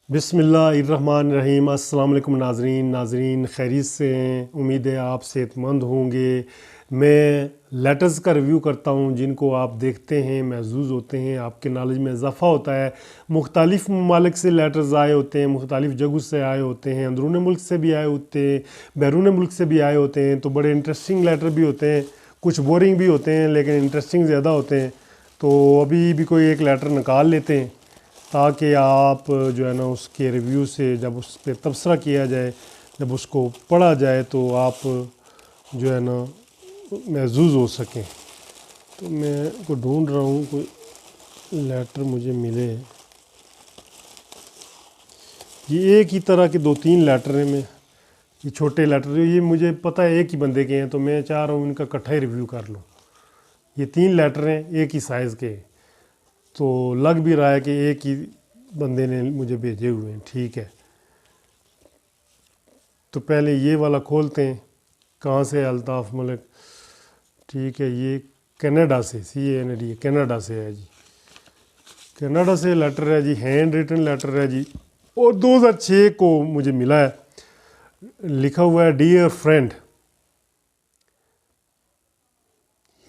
बिस्मिल्लाहिर्रहमानिर्रहीम। अस्सलाम वालेकुम नाजरीन खैरियत से हैं। उम्मीद है आप सेहतमंद होंगे। मैं लेटर्स का रिव्यू करता हूं जिनको आप देखते हैं, महसूस होते हैं, आपके नॉलेज में इजाफ़ा होता है। मुख्तलिफ़ ममालिक से लेटर्स आए होते हैं, मुख्तलिफ़ जगहों से आए होते हैं, अंदरून मुल्क से भी आए होते हैं, बैरून मुल्क से भी आए होते हैं। तो बड़े इंटरेस्टिंग लेटर भी होते हैं, कुछ बोरिंग भी होते हैं लेकिन इंटरेस्टिंग ज़्यादा होते हैं। तो अभी भी कोई एक लेटर निकाल लेते हैं ताकि आप जो है ना उसके रिव्यू से जब उस पर तबसरा किया जाए, जब उसको पढ़ा जाए तो आप जो है ना महसूस हो सकें। तो मैं को ढूंढ रहा हूँ कोई लेटर मुझे मिले। ये एक ही तरह के दो तीन लेटर हैं। मैं ये छोटे लेटर, ये मुझे पता है एक ही बंदे के हैं, तो मैं चाह रहा हूँ इनका इकट्ठा ही रिव्यू कर लूँ। ये तीन लेटर हैं एक ही साइज़ के, तो लग भी रहा है कि एक ही बंदे ने मुझे भेजे हुए हैं। ठीक है, तो पहले ये वाला खोलते हैं। कहाँ से है? अल्ताफ़ मलिक। ठीक है, ये कनाडा से, CANADA कनाडा से है जी। कनाडा से लेटर है जी, हैंड रिटन लेटर है जी, और 2006 को मुझे मिला है। लिखा हुआ है dear friend,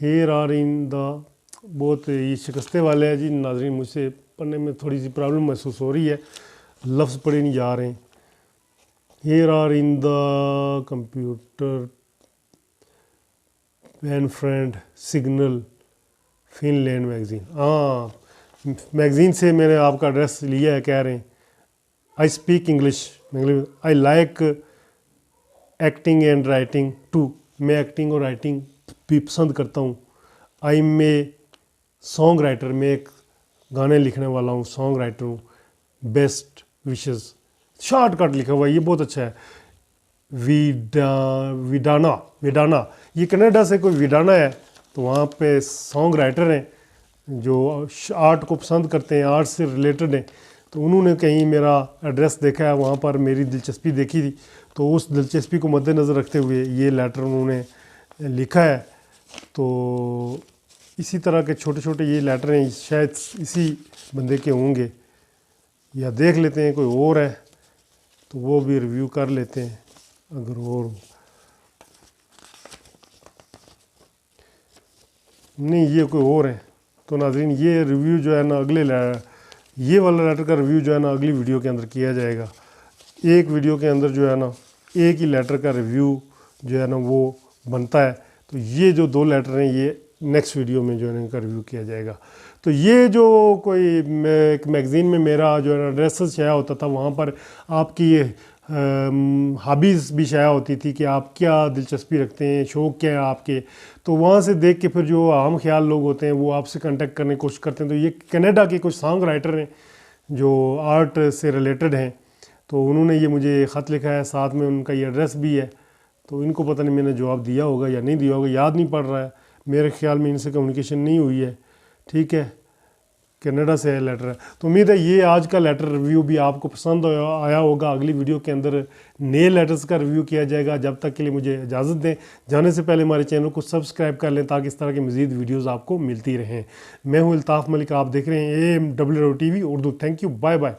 here are in the, बहुत ये शिकस्ते वाले हैं जी नाजरीन। मुझसे पढ़ने में थोड़ी सी प्रॉब्लम महसूस हो रही है, लफ्ज़ पढ़े नहीं जा रहे हैं। Here are in the computer pen friend signal Finland magazine. हाँ, मैगज़ीन से मैंने आपका एड्रेस लिया है। कह रहे हैं I speak English, I like acting and writing too. मैं एक्टिंग और राइटिंग भी पसंद करता हूँ। I am a song writer, मैं एक गाने लिखने वाला हूँ, सॉन्ग राइटर हूँ। बेस्ट विशेस, शॉर्टकट लिखा हुआ है, ये बहुत अच्छा है। विडाना, विडाना, ये कनाडा से कोई विडाना है, तो वहाँ पे सॉन्ग राइटर हैं जो आर्ट को पसंद करते हैं, आर्ट से रिलेटेड हैं। तो उन्होंने कहीं मेरा एड्रेस देखा है, वहाँ पर मेरी दिलचस्पी देखी थी, तो उस दिलचस्पी को मद्देनज़र रखते हुए ये लेटर उन्होंने लिखा है। तो इसी तरह के छोटे छोटे ये लेटर हैं, शायद इसी बंदे के होंगे, या देख लेते हैं कोई और है तो वो भी रिव्यू कर लेते हैं अगर और हो। नहीं, ये कोई और है। तो नाज़रीन ये रिव्यू जो है ना ये वाला लेटर का रिव्यू जो है ना अगली वीडियो के अंदर किया जाएगा। एक वीडियो के अंदर जो है ना एक ही लेटर का रिव्यू जो है ना वो बनता है। तो ये जो दो लेटर हैं ये नेक्स्ट वीडियो में जो है ना इनका रिव्यू किया जाएगा। तो ये जो कोई एक मैगज़ीन में मेरा जो है ना एड्रेस शाया होता था, वहाँ पर आपकी हॉबीज़ भी शाया होती थी कि आप क्या दिलचस्पी रखते हैं, शौक़ क्या है आपके। तो वहाँ से देख के फिर जो आम ख्याल लोग होते हैं वो आपसे कांटेक्ट करने की कोशिश करते हैं। तो ये कनाडा के कुछ सॉन्ग राइटर हैं जो आर्ट से रिलेटेड हैं, तो उन्होंने ये मुझे ख़त लिखा है, साथ में उनका ये एड्रेस भी है। तो इनको पता नहीं मैंने जवाब दिया होगा या नहीं दिया होगा, याद नहीं पड़ रहा है। मेरे ख्याल में इनसे कम्युनिकेशन नहीं हुई है। ठीक है, कनाडा से लेटर है। तो उम्मीद है ये आज का लेटर रिव्यू भी आपको पसंद आया होगा। अगली वीडियो के अंदर नए लेटर्स का रिव्यू किया जाएगा। जब तक के लिए मुझे इजाज़त दें। जाने से पहले हमारे चैनल को सब्सक्राइब कर लें ताकि इस तरह की मज़ीद वीडियोज़ आपको मिलती रहें। मैं हूँ अल्ताफ़ मलिक, आप देख रहे हैं AMWO TV Urdu. Thank you, bye bye.